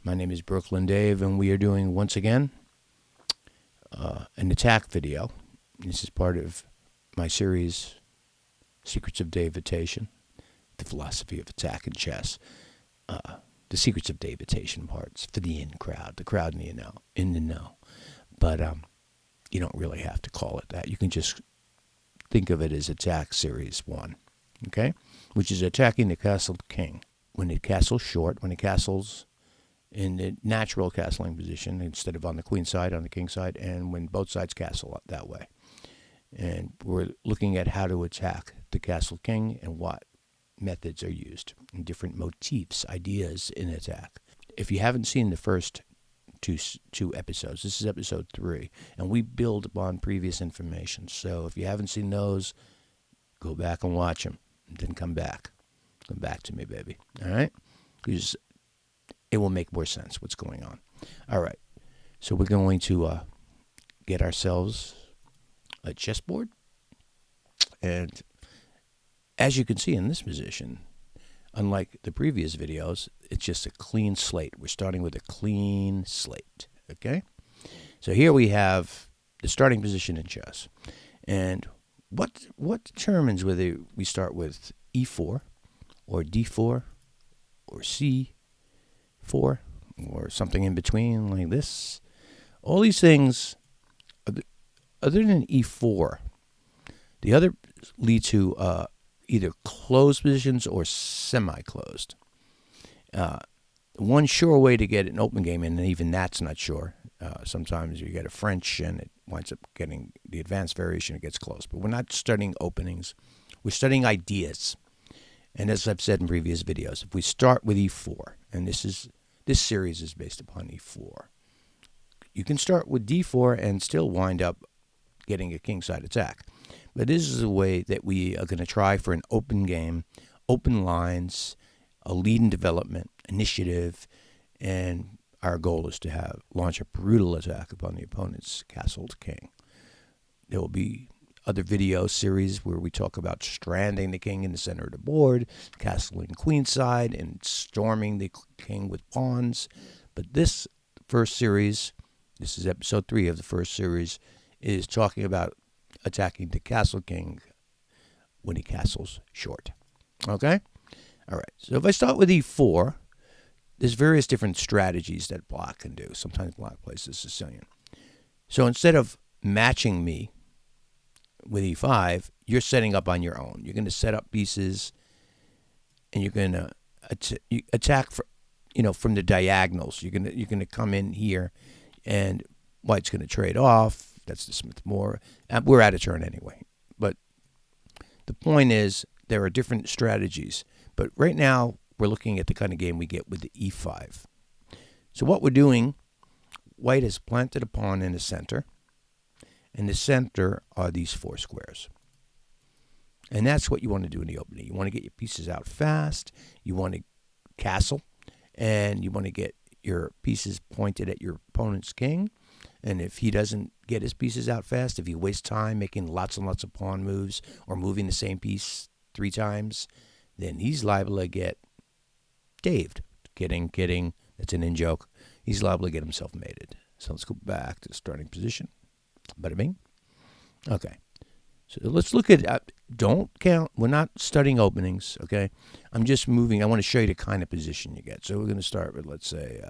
My name is Brooklyn Dave, and we are doing, once again, an attack video. This is part of my series, Secrets of Davitation, the philosophy of attack in chess. The Secrets of Davitation parts for the the crowd in the know. But you don't really have to call it that. You can just think of it as Attack Series 1, okay? Which is attacking the castled king. When it castles short, when it castles in the natural castling position instead of on the queen side, on the king side, and when both sides castle that way. And we're looking at how to attack the castled king and what methods are used and different motifs, ideas in attack. If you haven't seen the first two episodes, this is episode 3, and we build upon previous information. So if you haven't seen those, go back and watch them, and then come back. Come back to me, baby. All right? Because it will make more sense what's going on. All right. So we're going to get ourselves a chessboard. And as you can see in this position, unlike the previous videos, it's just a clean slate. We're starting with a clean slate. Okay? So here we have the starting position in chess. And what determines whether we start with E4 or D4 or C4 or something in between like this? All these things, other than E4, the other lead to either closed positions or semi-closed. One sure way to get an open game, and even that's not sure. Sometimes you get a French and it winds up getting the advanced variation, it gets closed. But we're not studying openings. We're studying ideas. And as I've said in previous videos, if we start with E4, and this series is based upon E4, you can start with D4 and still wind up getting a kingside attack. But this is a way that we are going to try for an open game, open lines, a lead in development, initiative, and our goal is to launch a brutal attack upon the opponent's castled king. There will be other video series where we talk about stranding the king in the center of the board, castling queenside, and storming the king with pawns. But this first series, this is episode 3 of the first series, is talking about attacking the castle king when he castles short. Okay? All right. So if I start with E4, there's various different strategies that black can do. Sometimes black plays the Sicilian. So instead of matching me with E5, you're setting up on your own. You're going to set up pieces, and you're going to attack from the diagonals. You're going to come in here, and white's going to trade off. That's the Smith-Morra. We're out of turn anyway. But the point is, there are different strategies. But right now, we're looking at the kind of game we get with the E5. So what we're doing, white has planted a pawn in the center. In the center are these 4 squares. And that's what you want to do in the opening. You want to get your pieces out fast. You want to castle. And you want to get your pieces pointed at your opponent's king. And if he doesn't get his pieces out fast, if he wastes time making lots and lots of pawn moves or moving the same piece 3 times, then he's liable to get daved. Kidding. That's an in-joke. He's liable to get himself mated. So let's go back to the starting position. Bada bing. Okay. So let's look at, don't count. We're not studying openings, okay? I'm just moving. I want to show you the kind of position you get. So we're going to start with, let's say,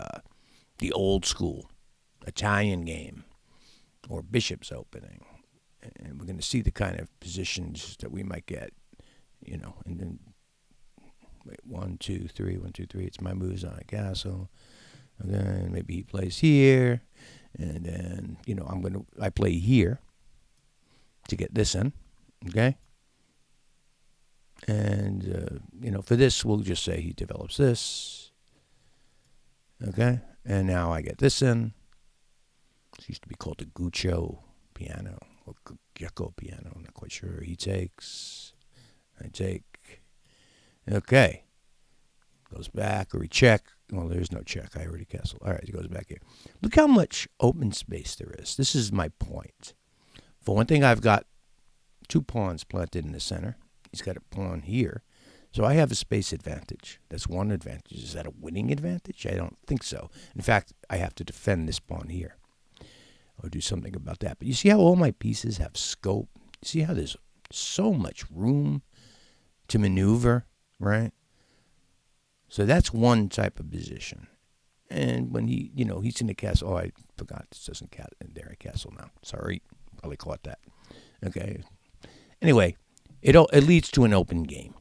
the old school Italian game or bishop's opening. And we're going to see the kind of positions that we might get, and then, wait, 1, 2, 3, 1, 2, 3. It's my moves on a castle. And then maybe he plays here. And then, I play here to get this in, okay? And, for this, we'll just say he develops this, okay? And now I get this in. It used to be called the Guccio piano or Gecko piano. I'm not quite sure. He takes. I take. Okay. Goes back or he check. Well, there's no check. I already castled. All right, he goes back here. Look how much open space there is. This is my point. For one thing, I've got 2 pawns planted in the center. He's got a pawn here. So I have a space advantage. That's one advantage. Is that a winning advantage? I don't think so. In fact, I have to defend this pawn here or do something about that. But you see how all my pieces have scope? You see how there's so much room to maneuver, right? So that's one type of position. And when he's in the castle. Oh, I forgot. This doesn't dare a castle now. Sorry. Probably caught that. Okay. Anyway, it leads to an open game.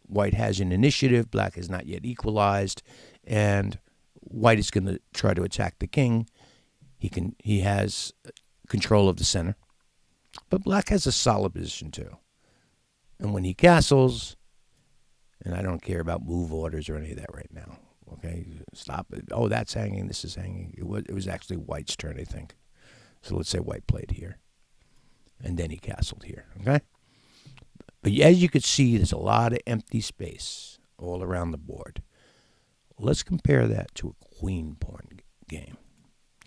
White has an initiative. Black is not yet equalized. And white is going to try to attack the king. He has control of the center. But black has a solid position too. And when he castles, and I don't care about move orders or any of that right now. Okay, stop it. Oh, that's hanging. This is hanging. It was actually white's turn, I think. So let's say white played here. And then he castled here. Okay? But as you could see, there's a lot of empty space all around the board. Let's compare that to a queen pawn game.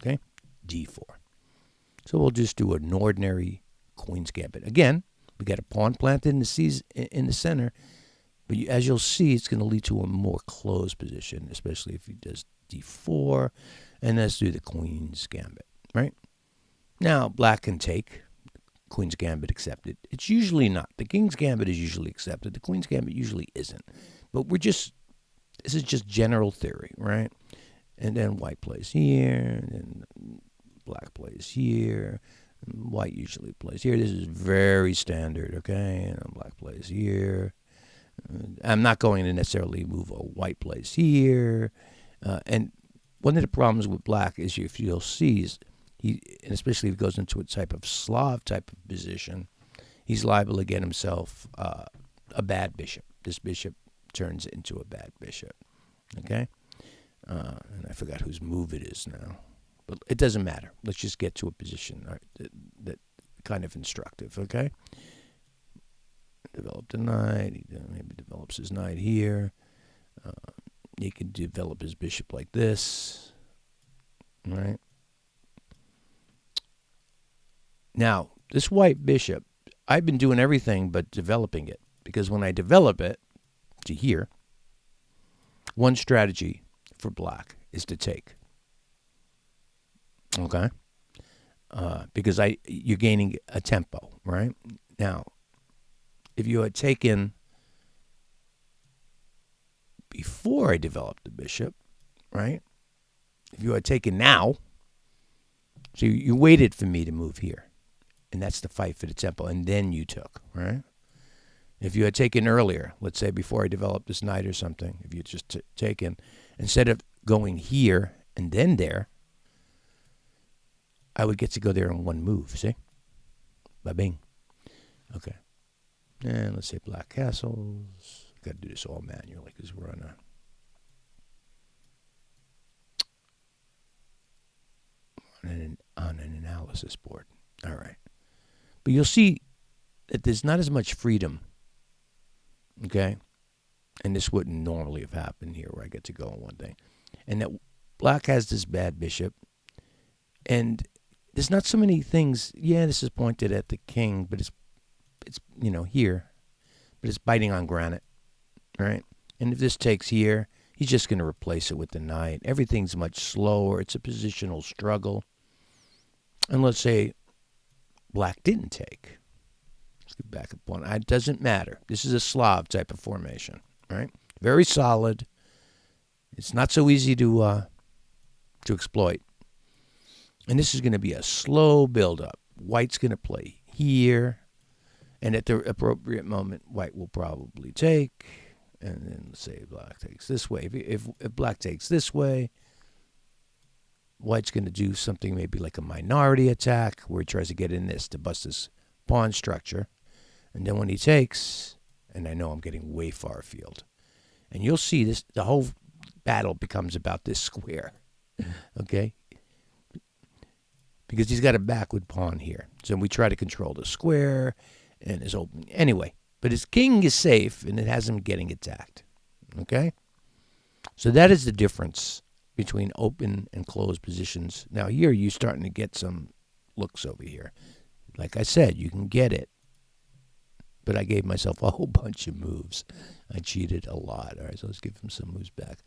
Okay? D4. So we'll just do an ordinary queen's gambit. Again, we got a pawn planted in the center. But as you'll see, it's going to lead to a more closed position, especially if he does D4. And let's do the queen's gambit, right? Now, black can take. Queen's gambit accepted. It's usually not. The king's gambit is usually accepted. The queen's gambit usually isn't. But this is just general theory, right? And then white plays here, and then black plays here. And white usually plays here. This is very standard, okay? And black plays here. I'm not going to necessarily move a white plays here. And one of the problems with black is if you'll see, and especially if he goes into a type of Slav type of position, he's liable to get himself a bad bishop. This bishop turns into a bad bishop. Okay? And I forgot whose move it is now. But it doesn't matter. Let's just get to a position that kind of instructive, okay? Develop the knight. He maybe develops his knight here. He can develop his bishop like this. Right? Now, this white bishop, I've been doing everything but developing it. Because when I develop it to here, one strategy for black is to take. Okay? Because you're gaining a tempo, right? Now, if you had taken before I developed the bishop, right? If you had taken now, so you waited for me to move here. And that's the fight for the tempo. And then you took, right? If you had taken earlier, let's say before I developed this knight or something, if you had just taken, instead of going here and then there, I would get to go there in one move, see? Ba-bing. Okay. And let's say black castles. Got to do this all manually because we're on an analysis board. All right. But you'll see that there's not as much freedom, okay? And this wouldn't normally have happened here where I get to go on one thing. And that black has this bad bishop. And there's not so many things. Yeah, this is pointed at the king, but it's here. But it's biting on granite, right? And if this takes here, he's just going to replace it with the knight. Everything's much slower. It's a positional struggle. And let's say black didn't take. Let's get back up one. It doesn't matter. This is a Slav type of formation, right? Very solid. It's not so easy to exploit. And this is going to be a slow build-up. White's going to play here. And at the appropriate moment, white will probably take. And then let's say black takes this way. If black takes this way, white's going to do something maybe like a minority attack where he tries to get in this to bust this pawn structure. And then when he takes, and I know I'm getting way far afield, and you'll see this, the whole battle becomes about this square. Okay? Because he's got a backward pawn here. So we try to control the square and his open. Anyway, but his king is safe and it has him getting attacked. Okay? So that is the difference between open and closed positions. Now here you're starting to get some looks over here. Like I said, you can get it but I gave myself a whole bunch of moves. I cheated a lot. All right, so let's give him some moves back.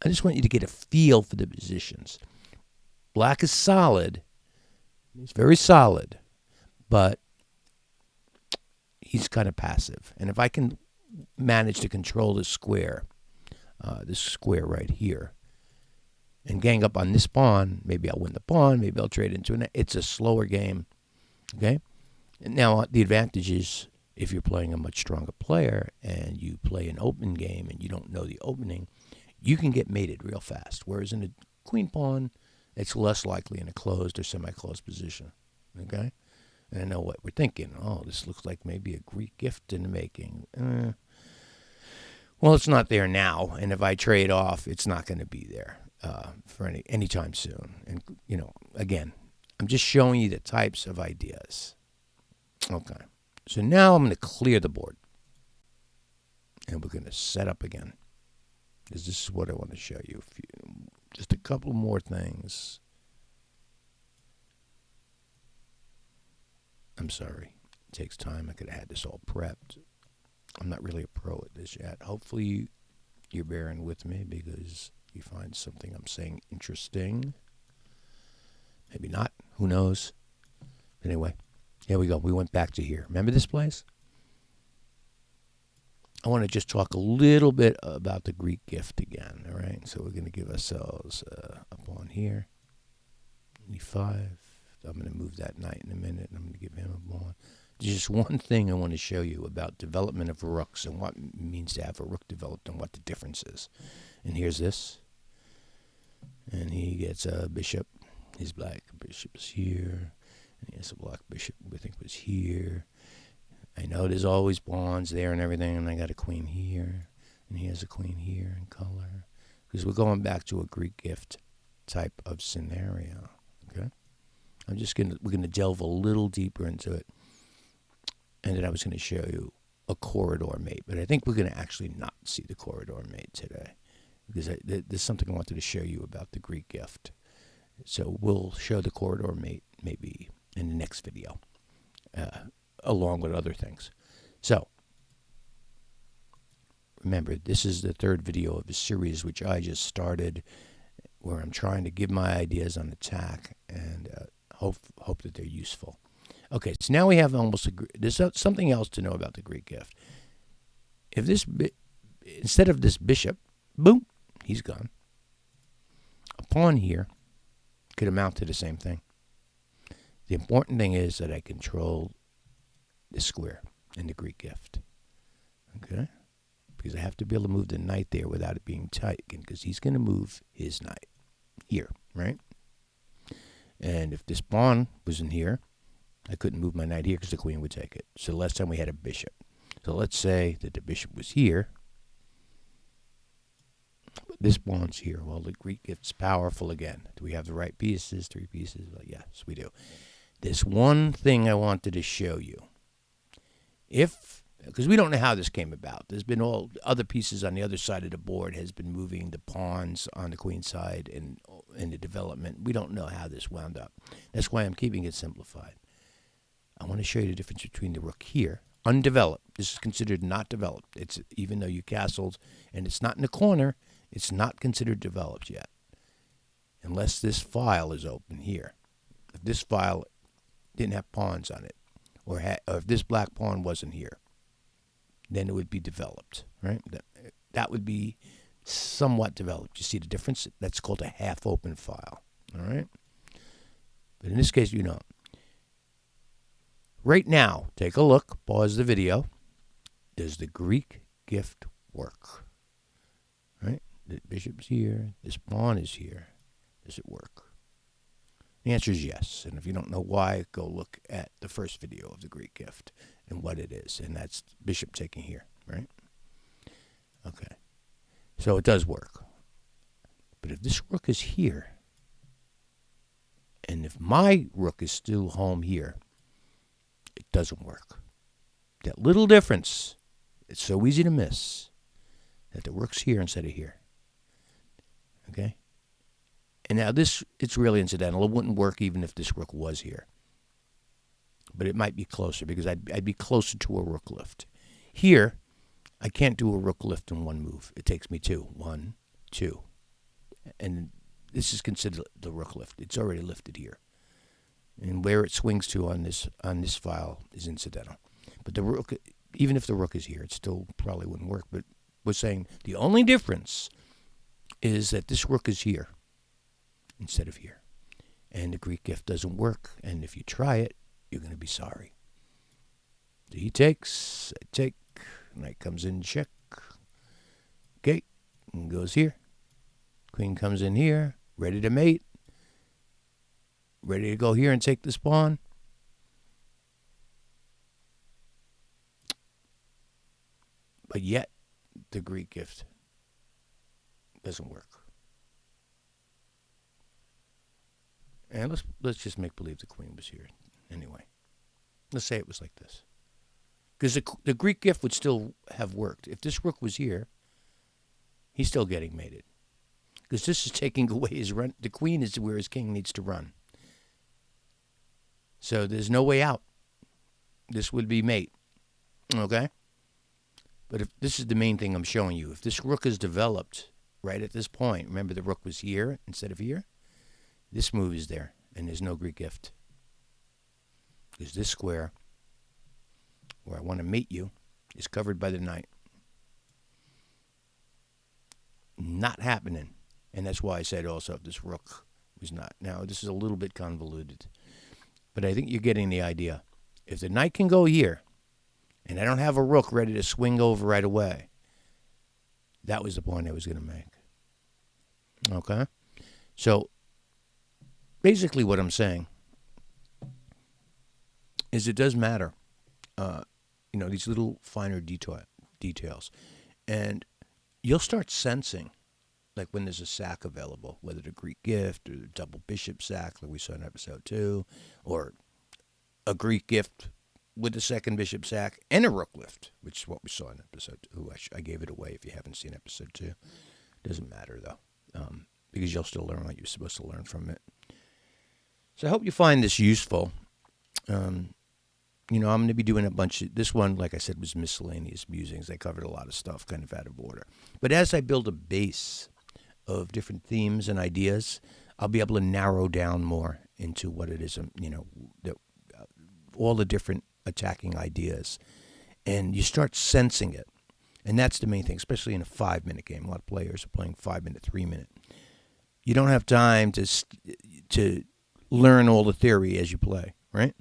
I just want you to get a feel for the positions. Black is solid. He's very solid, but he's kind of passive. And if I can manage to control this square right here, and gang up on this pawn, maybe I'll win the pawn, maybe I'll trade into an... It's a slower game, okay? And now, the advantage is if you're playing a much stronger player and you play an open game and you don't know the opening, you can get mated real fast. Whereas in a queen pawn, it's less likely in a closed or semi-closed position, okay? And I know what we're thinking. Oh, this looks like maybe a Greek gift in the making. Well, it's not there now, and if I trade off, it's not going to be there for any time soon. And, again, I'm just showing you the types of ideas. Okay. So now I'm going to clear the board. And we're going to set up again. Because this is what I want to show you. Just a couple more things. I'm sorry. It takes time. I could have had this all prepped. I'm not really a pro at this yet. Hopefully you're bearing with me because you find something I'm saying interesting. Maybe not. Who knows? Anyway, here we go. We went back to here. Remember this place? I want to just talk a little bit about the Greek gift again. All right. So we're going to give ourselves a pawn here. E5. I'm going to move that knight in a minute, and I'm going to give him a pawn. There's just one thing I want to show you about development of rooks and what it means to have a rook developed and what the difference is. And here's this. And he gets a bishop. His black bishop is here. And he has a black bishop we think was here. I know there's always pawns there and everything, and I got a queen here. And he has a queen here in color. Because we're going back to a Greek gift type of scenario. Okay? We're gonna delve a little deeper into it. And then I was going to show you a corridor mate. But I think we're going to actually not see the corridor mate today. Because there's something I wanted to show you about the Greek gift. So we'll show the corridor mate maybe in the next video. Along with other things. So, remember, this is the third video of a series which I just started where I'm trying to give my ideas on attack and hope that they're useful. Okay, so now we have there's something else to know about the Greek gift. If instead of this bishop, boom, he's gone. A pawn here could amount to the same thing. The important thing is that I control the square in the Greek gift. Okay? Because I have to be able to move the knight there without it being tight, because he's going to move his knight here, right? And if this pawn was in here, I couldn't move my knight here because the queen would take it. So last time we had a bishop. So let's say that the bishop was here. This pawn's here. Well, the Greek gift's powerful again. Do we have the right pieces? 3 pieces? Well, yes, we do. There's one thing I wanted to show you. Because we don't know how this came about. There's been all other pieces on the other side of the board has been moving the pawns on the queen side and in the development. We don't know how this wound up. That's why I'm keeping it simplified. I want to show you the difference between the rook here, undeveloped. This is considered not developed. It's even though you castled and it's not in the corner, it's not considered developed yet, unless this file is open here. If this file didn't have pawns on it, or if this black pawn wasn't here, then it would be developed, right? That would be somewhat developed. You see the difference? That's called a half-open file, all right? But in this case, you don't. Right now, take a look, pause the video. Does the Greek gift work? Right? The bishop's here, this pawn is here. Does it work? The answer is yes. And if you don't know why, go look at the first video of the Greek gift and what it is. And that's bishop taking here, right? Okay. So it does work. But if this rook is here, and if my rook is still home here, it doesn't work. That little difference, it's so easy to miss, that the rook's here instead of here. Okay? And now it's really incidental. It wouldn't work even if this rook was here. but it might be closer because I'd be closer to a rook lift. Here, I can't do a rook lift in one move. It takes me two. 1, 2. And this is considered the rook lift. It's already lifted here. And where it swings to on this file is incidental. But the rook, even if the rook is here, it still probably wouldn't work. But we're saying the only difference is that this rook is here instead of here. And the Greek gift doesn't work. And if you try it, you're going to be sorry. So he takes, I take, knight comes in, check. Okay, and goes here. Queen comes in here, ready to mate. Ready to go here and take this pawn. But yet, the Greek gift doesn't work. And let's just make believe the queen was here anyway. Let's say it was like this. Because the Greek gift would still have worked. If this rook was here, he's still getting mated. Because this is taking away his run. The queen is where his king needs to run. So there's no way out. This would be mate. Okay? But if this is the main thing I'm showing you. If this rook is developed right at this point, remember the rook was here instead of here? This move is there, and there's no Greek gift. Because this square, where I want to mate you, is covered by the knight. Not happening. And that's why I said also if this rook was not. Now, this is a little bit convoluted. But I think you're getting the idea. If the knight can go here, and I don't have a rook ready to swing over right away, that was the point I was going to make. Okay? So, basically what I'm saying is it does matter. These little finer details. And you'll start sensing, like when there's a sack available, whether the Greek gift or the double bishop sack, like we saw in episode 2, or a Greek gift with a second bishop sack and a rook lift, which is what we saw in episode 2. I gave it away if you haven't seen episode 2. Doesn't matter, though, because you'll still learn what you're supposed to learn from it. So I hope you find this useful. I'm going to be doing a bunch of, this one, like I said, was Miscellaneous Musings. They covered a lot of stuff kind of out of order. But as I build a base of different themes and ideas, I'll be able to narrow down more into what it is, all the different attacking ideas. And you start sensing it. And that's the main thing, especially in a 5-minute game. A lot of players are playing 5-minute, 3-minute. You don't have time to learn all the theory as you play, right?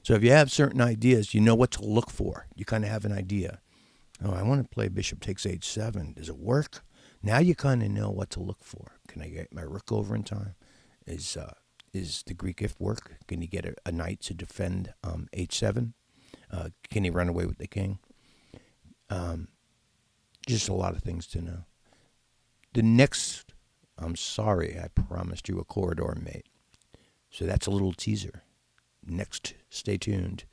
So if you have certain ideas, you know what to look for. You kind of have an idea. Oh, I want to play bishop takes h7. Does it work? Now you kind of know what to look for. Can I get my rook over in time? Is the Greek gift work? Can you get a knight to defend h7? Can he run away with the king? Just a lot of things to know. The next, I'm sorry, I promised you a corridor mate. So that's a little teaser. Next, stay tuned.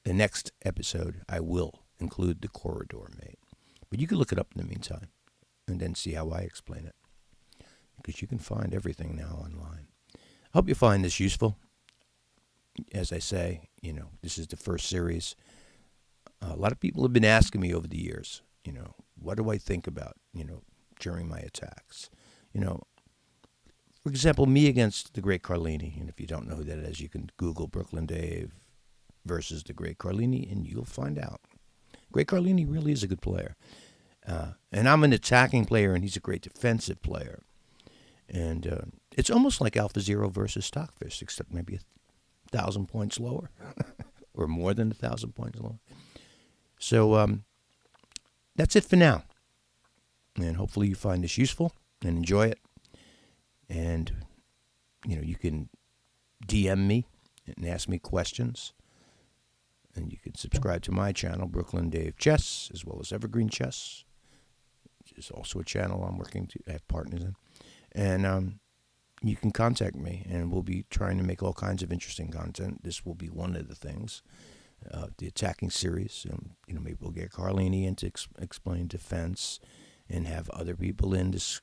The next episode, I will include the corridor mate. But you can look it up in the meantime and then see how I explain it. Because you can find everything now online. I hope you find this useful. As I say, this is the first series. A lot of people have been asking me over the years, what do I think about, during my attacks? For example, me against the great Carlini. And if you don't know who that is, you can Google Brooklyn Dave versus the great Carlini, and you'll find out. Great Carlini really is a good player. And I'm an attacking player, and he's a great defensive player. And it's almost like Alpha Zero versus Stockfish, except maybe 1,000 points lower, or more than 1,000 points lower. So that's it for now. And hopefully you find this useful and enjoy it. And, you can DM me and ask me questions. And you can subscribe to my channel, Brooklyn Dave Chess, as well as Evergreen Chess, which is also a channel I'm working to have partners in. And you can contact me, and we'll be trying to make all kinds of interesting content. This will be one of the things, the attacking series. Maybe we'll get Carlini in to explain defense and have other people in this,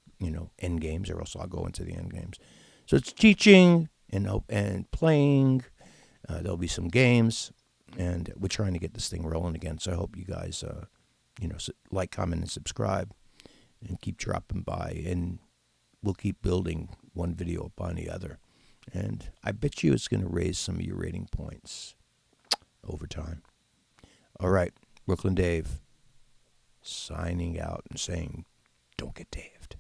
end games, or else I'll go into the end games. So it's teaching and playing, There'll be some games, and we're trying to get this thing rolling again. So I hope you guys, like, comment, and subscribe, and keep dropping by. And we'll keep building one video upon the other. And I bet you it's going to raise some of your rating points over time. All right, Brooklyn Dave signing out and saying, don't get Daved.